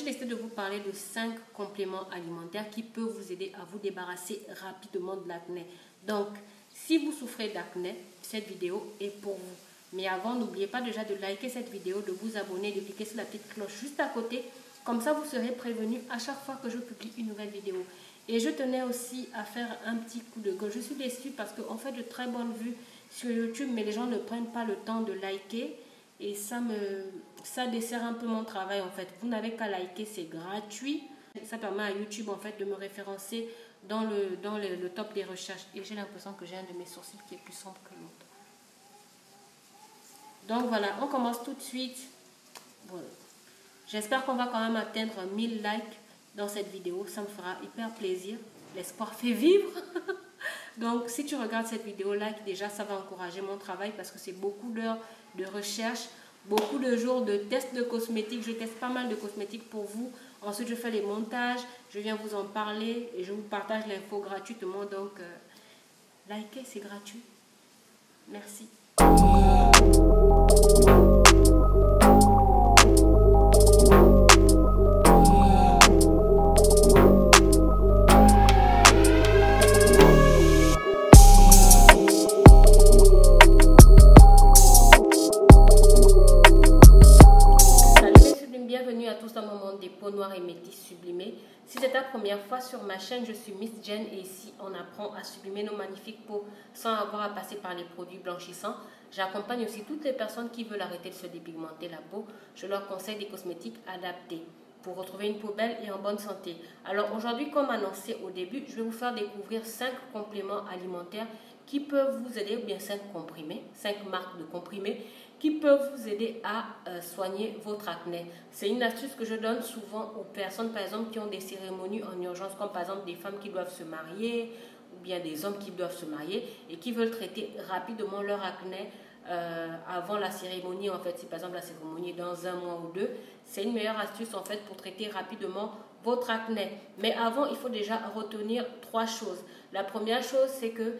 décidé de vous parler de 5 compléments alimentaires qui peuvent vous aider à vous débarrasser rapidement de l'acné. Donc, si vous souffrez d'acné, cette vidéo est pour vous. Mais avant, n'oubliez pas déjà de liker cette vidéo, de vous abonner, de cliquer sur la petite cloche juste à côté. Comme ça, vous serez prévenu à chaque fois que je publie une nouvelle vidéo. Et je tenais aussi à faire un petit coup de gueule. Je suis déçue parce qu'on fait de très bonnes vues sur YouTube, mais les gens ne prennent pas le temps de liker. Et ça dessert un peu mon travail en fait. Vous n'avez qu'à liker, c'est gratuit. Ça permet à YouTube en fait de me référencer dans le top des recherches. Et j'ai l'impression que j'ai un de mes sourcils qui est plus sombre que l'autre. Donc voilà, on commence tout de suite. Voilà. J'espère qu'on va quand même atteindre 1000 likes dans cette vidéo. Ça me fera hyper plaisir. L'espoir fait vivre. Donc si tu regardes cette vidéo, like déjà, ça va encourager mon travail parce que c'est beaucoup d'heures de recherche, beaucoup de jours de tests de cosmétiques. Je teste pas mal de cosmétiques pour vous. Ensuite, je fais les montages, je viens vous en parler et je vous partage l'info gratuitement. Donc, likez, c'est gratuit. Merci. Bienvenue à tous dans mon monde des peaux noires et métis sublimées. Si c'est ta première fois sur ma chaîne, je suis Miss Jen et ici on apprend à sublimer nos magnifiques peaux sans avoir à passer par les produits blanchissants. J'accompagne aussi toutes les personnes qui veulent arrêter de se dépigmenter la peau. Je leur conseille des cosmétiques adaptés pour retrouver une peau belle et en bonne santé. Alors aujourd'hui, comme annoncé au début, je vais vous faire découvrir 5 compléments alimentaires qui peuvent vous aider, ou bien 5 comprimés, 5 marques de comprimés qui peuvent vous aider à soigner votre acné. C'est une astuce que je donne souvent aux personnes, par exemple, qui ont des cérémonies en urgence, comme par exemple des femmes qui doivent se marier, ou bien des hommes qui doivent se marier et qui veulent traiter rapidement leur acné avant la cérémonie. En fait, si par exemple la cérémonie est dans 1 mois ou 2, c'est une meilleure astuce en fait pour traiter rapidement votre acné. Mais avant, il faut déjà retenir 3 choses. La première chose, c'est que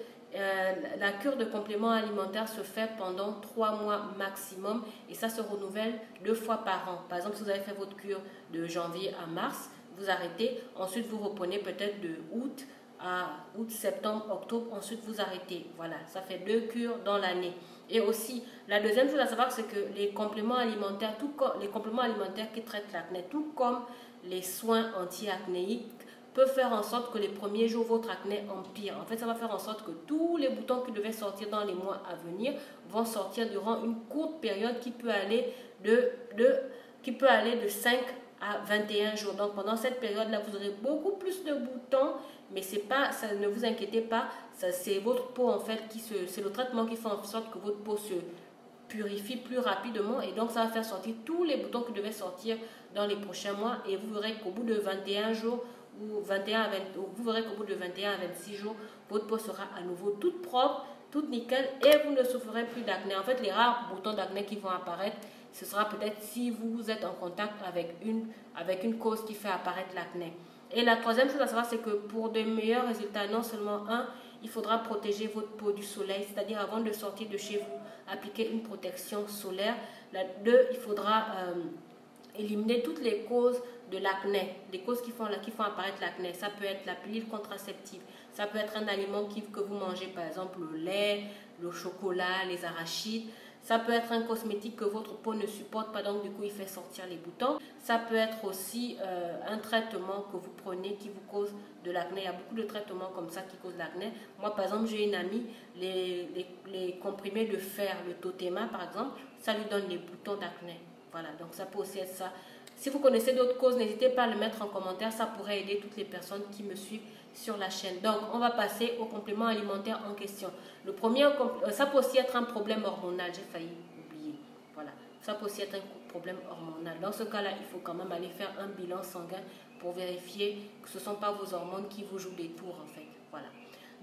la cure de compléments alimentaires se fait pendant 3 mois maximum et ça se renouvelle 2 fois par an. Par exemple, si vous avez fait votre cure de janvier à mars, vous arrêtez, ensuite vous reprenez peut-être de août à août, septembre, octobre, ensuite vous arrêtez. Voilà, ça fait 2 cures dans l'année. Et aussi, la deuxième chose à savoir, c'est que les compléments alimentaires, les compléments alimentaires qui traitent l'acné, tout comme les soins anti-acnéiques, peut faire en sorte que les premiers jours, votre acné empire. En fait, ça va faire en sorte que tous les boutons qui devaient sortir dans les mois à venir vont sortir durant une courte période qui peut aller de 5 à 21 jours. Donc, pendant cette période-là, vous aurez beaucoup plus de boutons, mais ça, ne vous inquiétez pas, c'est votre peau, en fait, c'est le traitement qui fait en sorte que votre peau se purifie plus rapidement et donc ça va faire sortir tous les boutons qui devaient sortir dans les prochains mois et vous verrez qu'au bout de 21 jours, vous verrez qu'au bout de 21 à 26 jours, votre peau sera à nouveau toute propre, toute nickel et vous ne souffrirez plus d'acné. En fait, les rares boutons d'acné qui vont apparaître, ce sera peut-être si vous êtes en contact avec une cause qui fait apparaître l'acné. Et la troisième chose à savoir, c'est que pour de meilleurs résultats, non seulement il faudra protéger votre peau du soleil, c'est-à-dire avant de sortir de chez vous, appliquer une protection solaire. 2, il faudra éliminer toutes les causes de l'acné, les causes qui font apparaître l'acné. Ça peut être la pilule contraceptive, ça peut être un aliment que vous mangez, par exemple le lait, le chocolat, les arachides. Ça peut être un cosmétique que votre peau ne supporte pas, donc du coup il fait sortir les boutons. Ça peut être aussi un traitement que vous prenez qui vous cause de l'acné. Il y a beaucoup de traitements comme ça qui causent l'acné. Moi par exemple j'ai une amie, les comprimés de fer, le Totema par exemple, ça lui donne les boutons d'acné. Voilà, donc ça peut aussi être ça. Si vous connaissez d'autres causes, n'hésitez pas à le mettre en commentaire, ça pourrait aider toutes les personnes qui me suivent sur la chaîne. Donc, on va passer aux compléments alimentaires en question. Le premier, ça peut aussi être un problème hormonal, j'ai failli oublier. Voilà, ça peut aussi être un problème hormonal. Dans ce cas-là, il faut quand même aller faire un bilan sanguin pour vérifier que ce ne sont pas vos hormones qui vous jouent des tours en fait. Voilà.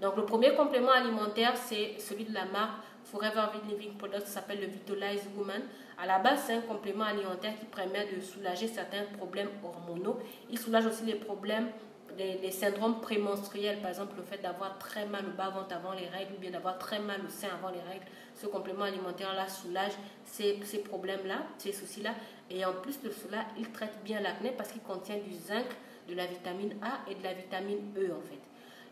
Donc, le premier complément alimentaire, c'est celui de la marque Forever Living Products, ça s'appelle le Vitalize Woman. À la base, c'est un complément alimentaire qui permet de soulager certains problèmes hormonaux. Il soulage aussi les problèmes les syndromes prémenstruels, par exemple le fait d'avoir très mal au bas-ventre avant les règles ou bien d'avoir très mal au sein avant les règles, ce complément alimentaire-là soulage ces problèmes-là, ces soucis-là. Et en plus de cela, il traite bien l'acné parce qu'il contient du zinc, de la vitamine A et de la vitamine E en fait.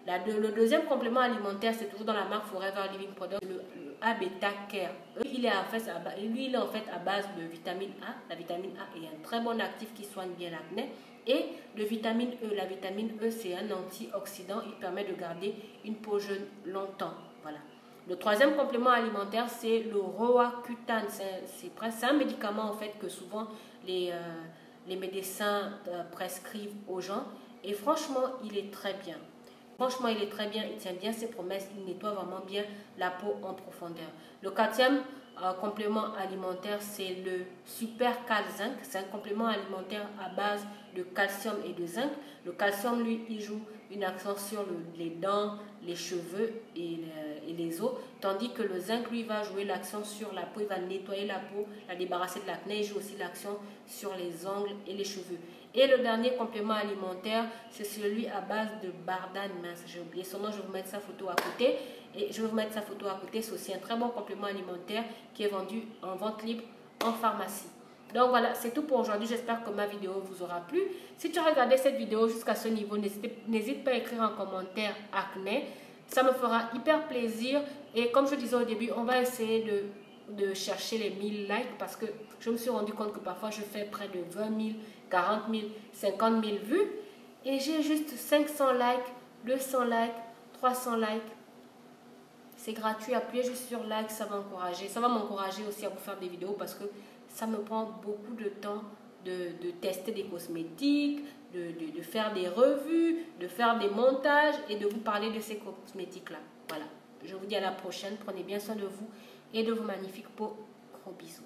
Le deuxième complément alimentaire, c'est toujours dans la marque Forever Living Product, le A-Beta Care. Il est en fait à base de vitamine A. La vitamine A est un très bon actif qui soigne bien l'acné. Et de vitamine E. La vitamine E, c'est un antioxydant. Il permet de garder une peau jeune longtemps. Voilà. Le troisième complément alimentaire, c'est le Roacutan. C'est un médicament en fait que souvent les médecins prescrivent aux gens. Et franchement, il est très bien. Franchement, il est très bien, il tient bien ses promesses, il nettoie vraiment bien la peau en profondeur. Le quatrième complément alimentaire, c'est le Super Cal Zinc. C'est un complément alimentaire à base de calcium et de zinc. Le calcium, lui, il joue une action sur les dents, les cheveux et les os, tandis que le zinc, lui, va jouer l'action sur la peau, il va nettoyer la peau, la débarrasser de l'acné, il joue aussi l'action sur les ongles et les cheveux. Et le dernier complément alimentaire, c'est celui à base de bardane mince. J'ai oublié son nom, je vais vous mettre sa photo à côté. C'est aussi un très bon complément alimentaire qui est vendu en vente libre en pharmacie. Donc voilà, c'est tout pour aujourd'hui. J'espère que ma vidéo vous aura plu. Si tu as regardé cette vidéo jusqu'à ce niveau, n'hésite pas à écrire en commentaire acné. Ça me fera hyper plaisir. Et comme je disais au début, on va essayer de chercher les 1000 likes parce que je me suis rendu compte que parfois je fais près de 20 000, 40 000, 50 000 vues et j'ai juste 500 likes, 200 likes, 300 likes. C'est gratuit, appuyez juste sur like, ça va m'encourager aussi à vous faire des vidéos parce que ça me prend beaucoup de temps de tester des cosmétiques, de faire des revues, de faire des montages et de vous parler de ces cosmétiques-là. Voilà, je vous dis à la prochaine, prenez bien soin de vous et de vos magnifiques peaux. Gros bisous.